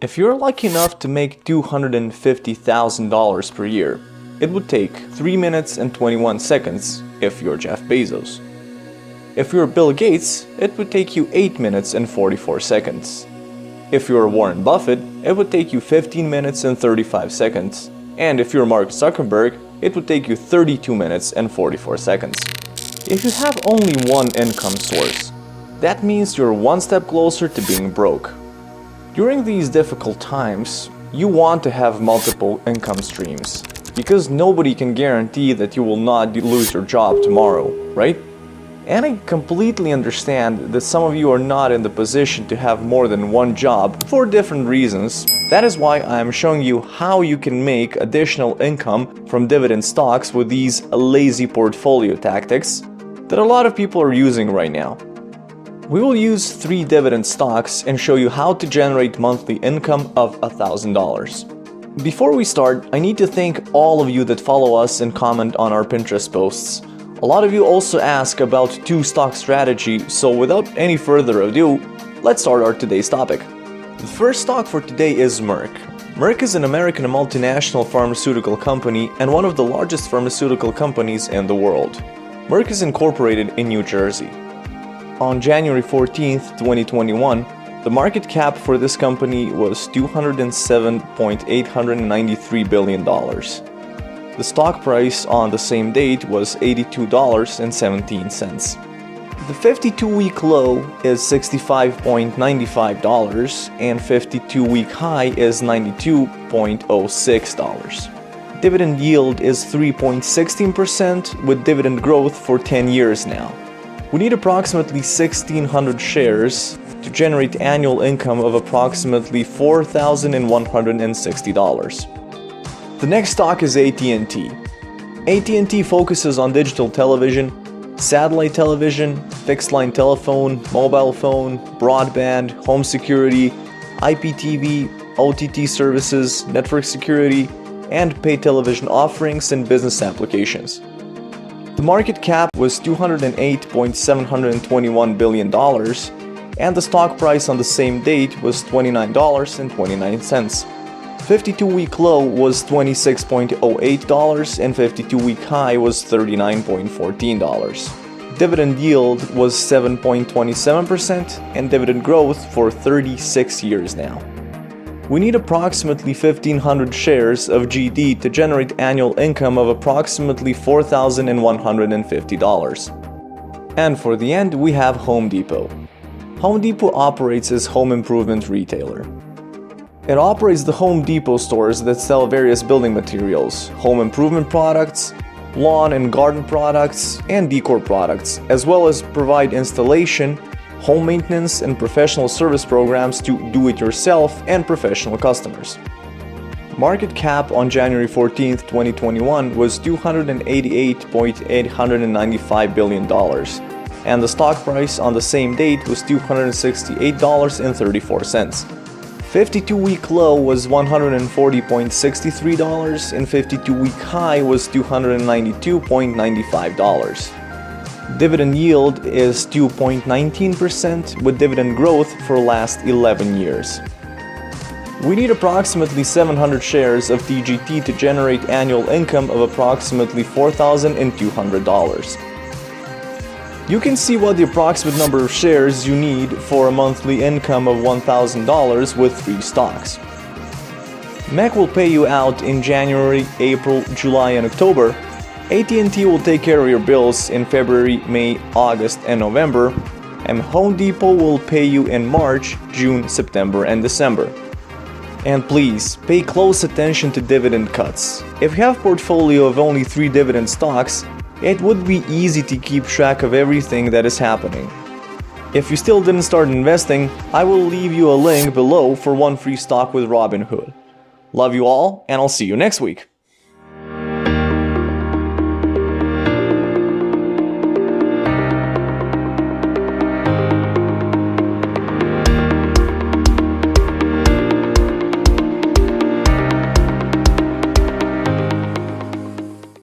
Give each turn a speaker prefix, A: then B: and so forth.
A: If you're lucky enough to make $250,000 per year, it would take 3 minutes and 21 seconds if you're Jeff Bezos. If you're Bill Gates, it would take you 8 minutes and 44 seconds. If you're Warren Buffett, it would take you 15 minutes and 35 seconds. And if you're Mark Zuckerberg, it would take you 32 minutes and 44 seconds. If you have only one income source, that means you're one step closer to being broke. During these difficult times, you want to have multiple income streams, because nobody can guarantee that you will not lose your job tomorrow, right? And I completely understand that some of you are not in the position to have more than one job for different reasons. That is why I am showing you how you can make additional income from dividend stocks with these lazy portfolio tactics that a lot of people are using right now. We will use 3 dividend stocks and show you how to generate monthly income of $1,000. Before we start, I need to thank all of you that follow us and comment on our Pinterest posts. A lot of you also ask about 2-stock strategy, so without any further ado, let's start our today's topic. The first stock for today is Merck. Merck is an American multinational pharmaceutical company and one of the largest pharmaceutical companies in the world. Merck is incorporated in New Jersey. On January 14th, 2021, the market cap for this company was $207.893 billion. The stock price on the same date was $82.17. The 52-week low is $65.95 and 52-week high is $92.06. Dividend yield is 3.16% with dividend growth for 10 years now. We need approximately 1,600 shares to generate annual income of approximately $4,160. The next stock is AT&T. AT&T focuses on digital television, satellite television, fixed-line telephone, mobile phone, broadband, home security, IPTV, OTT services, network security, and pay television offerings and business applications. The market cap was $208.721 billion, and the stock price on the same date was $29.29. 52-week low was $26.08 and 52-week high was $39.14. Dividend yield was 7.27% and dividend growth for 36 years now. We need approximately 1,500 shares of GD to generate annual income of approximately $4,150. And for the end, we have Home Depot. Home Depot operates as home improvement retailer. It operates the Home Depot stores that sell various building materials, home improvement products, lawn and garden products, and decor products, as well as provide installation, home maintenance, and professional service programs to do-it-yourself and professional customers. Market cap on January 14th, 2021 was $288.895 billion, and the stock price on the same date was $268.34. 52-week low was $140.63 and 52-week high was $292.95. Dividend yield is 2.19% with dividend growth for last 11 years. We need approximately 700 shares of TGT to generate annual income of approximately $4,200. You can see what the approximate number of shares you need for a monthly income of $1,000 with 3 stocks. Merck will pay you out in January, April, July, and October. AT&T will take care of your bills in February, May, August, and November, and Home Depot will pay you in March, June, September, and December. And please, pay close attention to dividend cuts. If you have a portfolio of only 3 dividend stocks, it would be easy to keep track of everything that is happening. If you still didn't start investing, I will leave you a link below for one free stock with Robinhood. Love you all, and I'll see you next week.